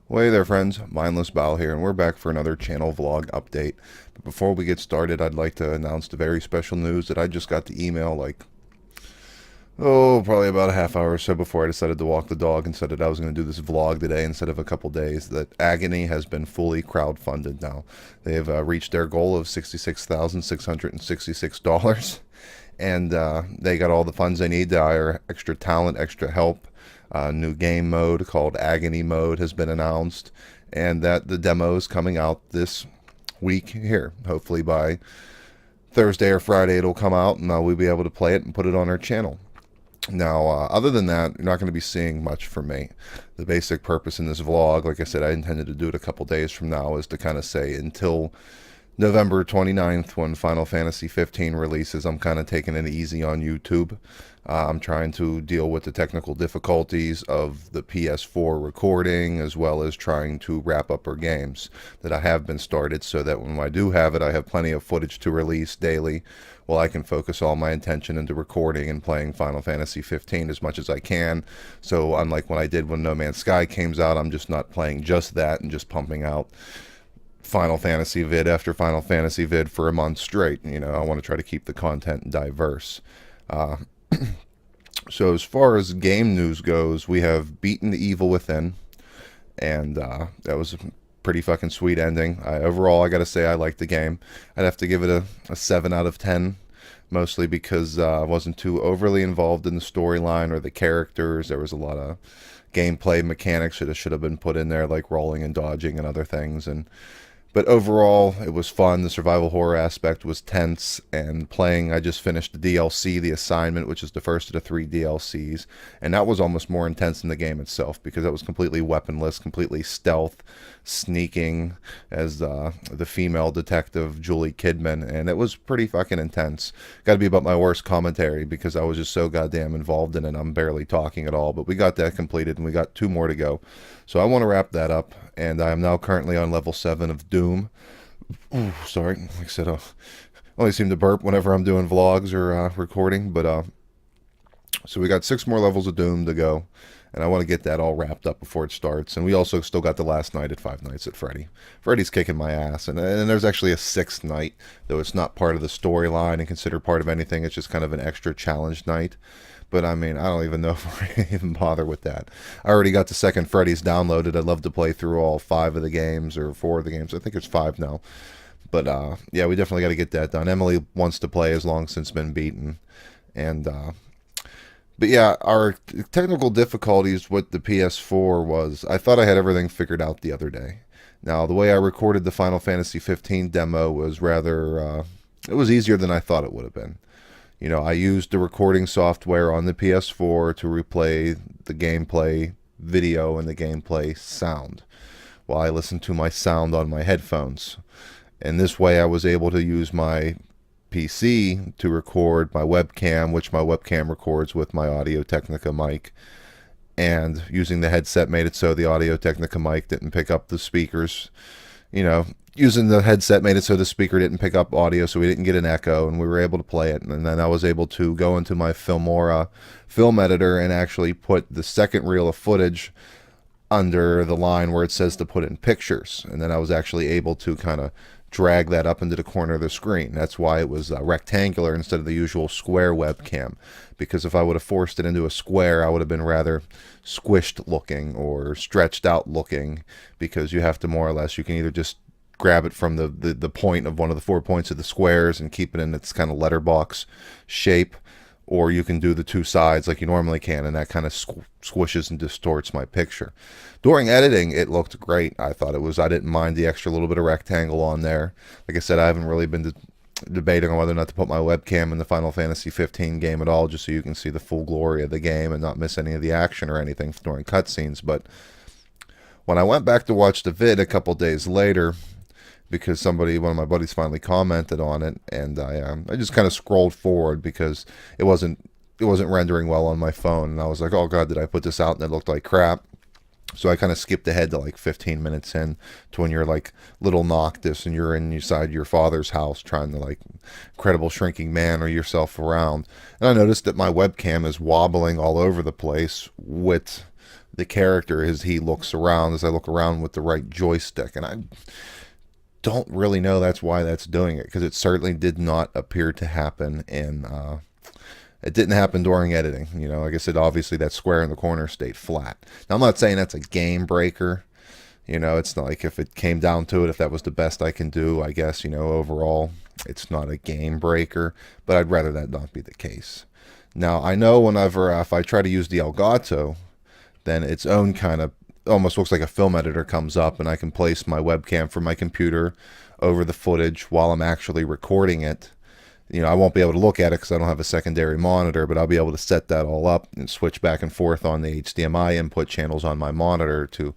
Well, hey there, friends. Mindlessbile here, and we're back for another channel vlog update. But before we get started, I'd like to announce the very special news that I just got the email, probably about a half hour or so before I decided to walk the dog and said that I was going to do this vlog today instead of a couple days, that Agony has been fully crowdfunded now. They have reached their goal of $66,666, and they got all the funds they need to hire extra talent, extra help. New game mode called Agony Mode has been announced, and that the demo is coming out this week here. Hopefully by Thursday or Friday it'll come out, and we'll be able to play it and put it on our channel. Now, other than that, you're not going to be seeing much from me. The basic purpose in this vlog, like I said, I intended to do it a couple days from now, is to kind of say until November 29th, when Final Fantasy 15 releases, I'm kind of taking it easy on YouTube. I'm trying to deal with the technical difficulties of the PS4 recording, as well as trying to wrap up our games that I have been started, so that when I do have it, I have plenty of footage to release daily, while I can focus all my attention into recording and playing Final Fantasy 15 as much as I can. So unlike what I did when No Man's Sky came out, I'm just not playing just that and just pumping out Final Fantasy vid after Final Fantasy vid for a month straight. You know, I want to try to keep the content diverse. Uh, so as far as game news goes, we have beaten the Evil Within, and that was a pretty fucking sweet ending. Overall, I gotta say I liked the game. I'd have to give it a 7 out of 10, mostly because I wasn't too overly involved in the storyline or the characters. There was a lot of gameplay mechanics that should have been put in there, like rolling and dodging and other things, but overall, it was fun. The survival horror aspect was tense, and playing, I just finished the DLC, The Assignment, which is the first of the 3 DLCs, and that was almost more intense than the game itself, because that was completely weaponless, completely stealth, sneaking as the female detective, Julie Kidman, and it was pretty fucking intense. Gotta be about my worst commentary, because I was just so goddamn involved in it, I'm barely talking at all, but we got that completed, and we got 2 more to go. So I want to wrap that up, and I am now currently on level 7 of Doom. Ooh, sorry, like I said, I only seem to burp whenever I'm doing vlogs or recording, but so we got 6 more levels of Doom to go, and I want to get that all wrapped up before it starts. And we also still got the last night at Five Nights at Freddy. Freddy's kicking my ass, and there's actually a 6th night, though it's not part of the storyline and considered part of anything. It's just kind of an extra challenge night. But I mean, I don't even know if we're going to even bother with that. I already got the second Freddy's downloaded. I'd love to play through all 5 of the games, or 4 of the games. I think it's 5 now. But yeah, we definitely got to get that done. Emily wants to play as long since been beaten. And but yeah, our technical difficulties with the PS4 was, I thought I had everything figured out the other day. Now, the way I recorded the Final Fantasy 15 demo was rather, it was easier than I thought it would have been. You know, I used the recording software on the PS4 to replay the gameplay video and the gameplay sound, while I listened to my sound on my headphones. And this way I was able to use my PC to record my webcam, which my webcam records with my Audio Technica mic. And using the headset made it so the Audio Technica mic didn't pick up the speakers. You know, using the headset made it so the speaker didn't pick up audio, so we didn't get an echo, and we were able to play it. And then I was able to go into my Filmora film editor and actually put the second reel of footage under the line where it says to put in pictures. And then I was actually able to kind of drag that up into the corner of the screen. That's why it was rectangular instead of the usual square webcam, because if I would have forced it into a square, I would have been rather squished looking or stretched out looking, because you have to more or less, you can either just grab it from the point of one of the 4 points of the squares and keep it in its kind of letterbox shape, or you can do the 2 sides like you normally can, and that kind of squishes and distorts my picture. During editing, it looked great. I thought it was, I didn't mind the extra little bit of rectangle on there. Like I said, I haven't really been debating on whether or not to put my webcam in the Final Fantasy 15 game at all, just so you can see the full glory of the game and not miss any of the action or anything during cutscenes. But when I went back to watch the vid a couple days later, because one of my buddies finally commented on it, and I just kind of scrolled forward because it wasn't rendering well on my phone, and I was like, oh god, did I put this out and it looked like crap? So I kind of skipped ahead to like 15 minutes in to when you're like little Noctis and you're inside your father's house trying to like incredible shrinking man or yourself around. And I noticed that my webcam is wobbling all over the place with the character as he looks around, as I look around with the right joystick. And I don't really know that's why that's doing it, because it certainly did not appear to happen in it didn't happen during editing. Like I said, obviously that square in the corner stayed flat. Now, I'm not saying that's a game breaker. It's not like, if it came down to it, if that was the best I can do, I guess, overall, it's not a game breaker, but I'd rather that not be the case. Now, I know whenever, if I try to use the Elgato, then its own kind of, almost looks like a film editor comes up, and I can place my webcam from my computer over the footage while I'm actually recording it. I won't be able to look at it because I don't have a secondary monitor, but I'll be able to set that all up and switch back and forth on the HDMI input channels on my monitor to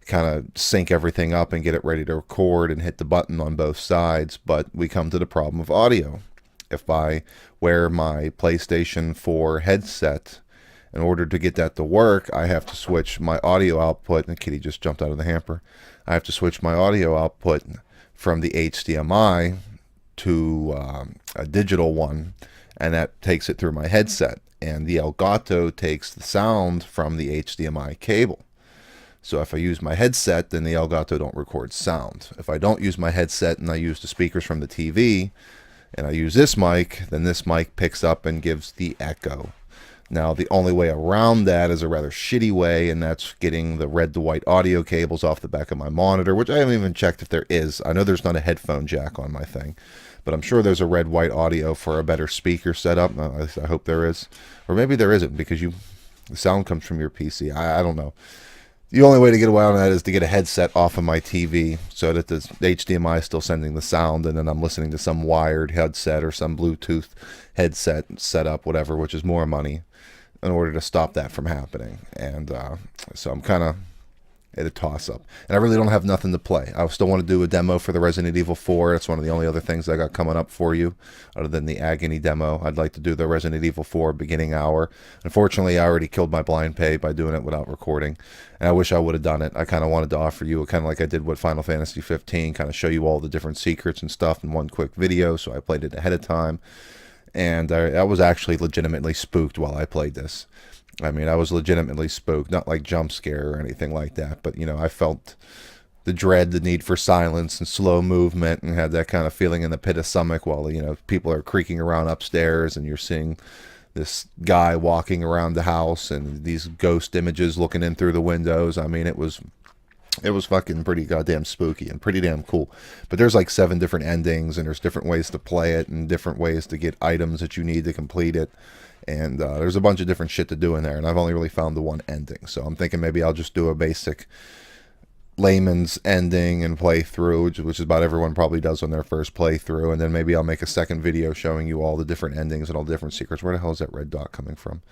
kind of sync everything up and get it ready to record and hit the button on both sides. But we come to the problem of audio. If I wear my PlayStation 4 headset, in order to get that to work, I have to switch my audio output, and Kitty just jumped out of the hamper. I have to switch my audio output from the HDMI to a digital one, and that takes it through my headset. And the Elgato takes the sound from the HDMI cable. So if I use my headset, then the Elgato don't record sound. If I don't use my headset and I use the speakers from the TV, and I use this mic, then this mic picks up and gives the echo. Now, the only way around that is a rather shitty way, and that's getting the red to white audio cables off the back of my monitor, which I haven't even checked if there is. I know there's not a headphone jack on my thing, but I'm sure there's a red white audio for a better speaker setup. I hope there is. Or maybe there isn't, because the sound comes from your PC. I don't know. The only way to get around that is to get a headset off of my TV so that the HDMI is still sending the sound, and then I'm listening to some wired headset or some Bluetooth headset setup, whatever, which is more money, in order to stop that from happening. And so I'm kind of at a toss-up. And I really don't have nothing to play. I still want to do a demo for the Resident Evil 4. That's one of the only other things I got coming up for you, other than the Agony demo. I'd like to do the Resident Evil 4 beginning hour. Unfortunately, I already killed my blind pay by doing it without recording, and I wish I would have done it. I kind of wanted to offer you, kind of like I did with Final Fantasy 15, kind of show you all the different secrets and stuff in one quick video, so I played it ahead of time. And I was actually legitimately spooked while I played this. I mean, I was legitimately spooked, not like jump scare or anything like that, but, I felt the dread, the need for silence and slow movement, and had that kind of feeling in the pit of stomach while, people are creaking around upstairs, and you're seeing this guy walking around the house and these ghost images looking in through the windows. I mean, it was fucking pretty goddamn spooky and pretty damn cool. But there's like 7 different endings, and there's different ways to play it and different ways to get items that you need to complete it. And there's a bunch of different shit to do in there, and I've only really found the one ending. So I'm thinking maybe I'll just do a basic layman's ending and playthrough, which is about everyone probably does on their first playthrough. And then maybe I'll make a second video showing you all the different endings and all the different secrets. Where the hell is that red dot coming from?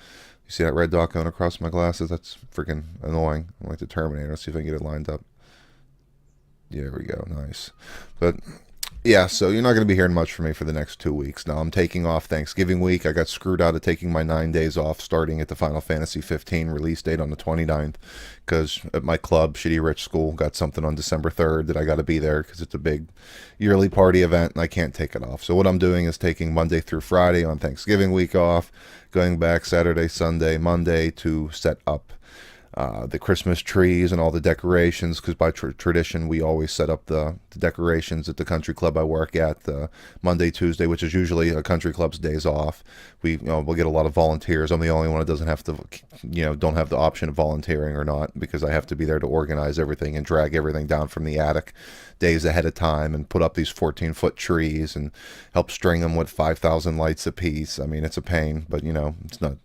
You see that red dot going across my glasses? That's freaking annoying. I'm like the Terminator. Let's see if I can get it lined up. Yeah, there we go. Nice. But yeah, so you're not going to be hearing much from me for the next 2 weeks. Now, I'm taking off Thanksgiving week. I got screwed out of taking my 9 days off starting at the Final Fantasy 15 release date on the 29th, because at my club, Shitty Rich School, got something on December 3rd that I got to be there because it's a big yearly party event, and I can't take it off. So what I'm doing is taking Monday through Friday on Thanksgiving week off, going back Saturday, Sunday, Monday to set up the Christmas trees and all the decorations, because by tradition we always set up the decorations at the country club I work at Monday, Tuesday, which is usually a country club's days off. We'll get a lot of volunteers. I'm the only one that doesn't have to, don't have the option of volunteering or not, because I have to be there to organize everything and drag everything down from the attic days ahead of time and put up these 14-foot trees and help string them with 5,000 lights apiece. I mean, it's a pain, but it's not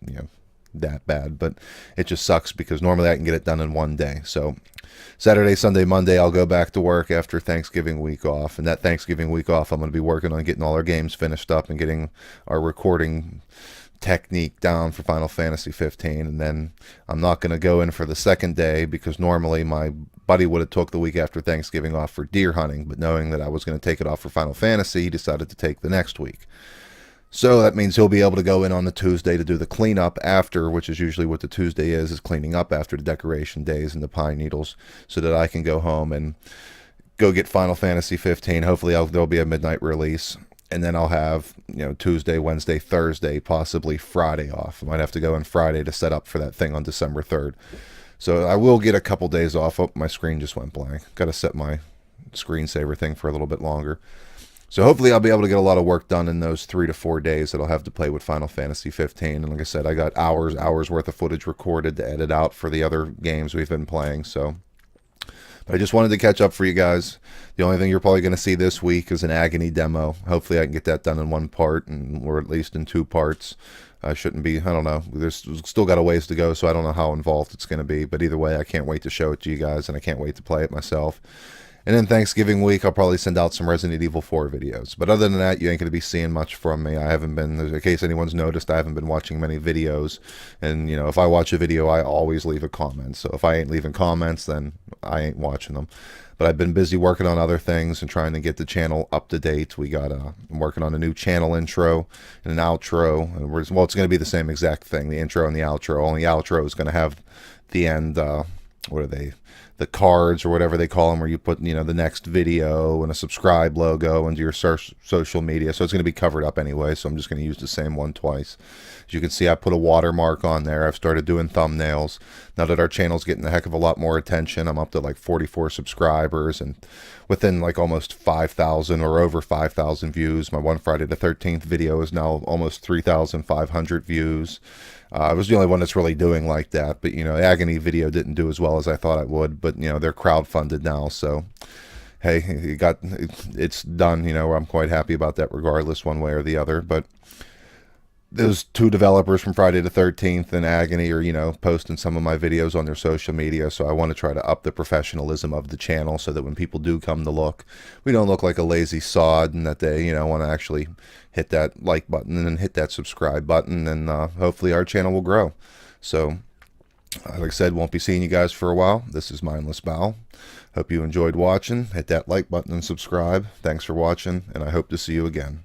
that bad, but it just sucks because normally I can get it done in one day. So Saturday, Sunday, Monday, I'll go back to work after Thanksgiving week off, and that Thanksgiving week off I'm going to be working on getting all our games finished up and getting our recording technique down for Final Fantasy 15. And then I'm not going to go in for the second day, because normally my buddy would have took the week after Thanksgiving off for deer hunting, but knowing that I was going to take it off for Final Fantasy, he decided to take the next week. So that means he'll be able to go in on the Tuesday to do the cleanup after, which is usually what the Tuesday is cleaning up after the decoration days and the pine needles, so that I can go home and go get Final Fantasy 15. Hopefully there'll be a midnight release. and then I'll have, Tuesday, Wednesday, Thursday, possibly Friday off. I might have to go on Friday to set up for that thing on December 3rd. So I will get a couple days off. Oh, my screen just went blank. Got to set my screensaver thing for a little bit longer. So hopefully I'll be able to get a lot of work done in those 3 to 4 days that I'll have to play with Final Fantasy 15. And like I said, I got hours worth of footage recorded to edit out for the other games we've been playing. So but I just wanted to catch up for you guys. The only thing you're probably going to see this week is an Agony demo. Hopefully I can get that done in one part, or at least in 2 parts. I shouldn't be, I don't know. There's still got a ways to go, so I don't know how involved it's going to be. But either way, I can't wait to show it to you guys, and I can't wait to play it myself. And then Thanksgiving week, I'll probably send out some Resident Evil 4 videos. But other than that, you ain't going to be seeing much from me. I haven't been, in case anyone's noticed, I haven't been watching many videos. And, if I watch a video, I always leave a comment. So if I ain't leaving comments, then I ain't watching them. But I've been busy working on other things and trying to get the channel up to date. I'm working on a new channel intro and an outro. And it's going to be the same exact thing, the intro and the outro. Only the outro is going to have the end, what are they? The cards or whatever they call them, where you put the next video and a subscribe logo into your social media. So it's going to be covered up anyway, so I'm just going to use the same one twice. As you can see, I put a watermark on there. I've started doing thumbnails now that our channel's getting a heck of a lot more attention. I'm up to like 44 subscribers and within like almost 5,000 or over 5,000 views. My one Friday the 13th video is now almost 3,500 views. I was the only one that's really doing like that, but Agony video didn't do as well as I thought it would, but they're crowdfunded now, so hey, it's done. I'm quite happy about that regardless, one way or the other. But those 2 developers from Friday the 13th and Agony are posting some of my videos on their social media, so I want to try to up the professionalism of the channel so that when people do come to look, we don't look like a lazy sod, and that they want to actually hit that like button and then hit that subscribe button, and hopefully our channel will grow. So like I said, won't be seeing you guys for a while. This is Mindless Bile. Hope you enjoyed watching. Hit that like button and subscribe. Thanks for watching, and I hope to see you again.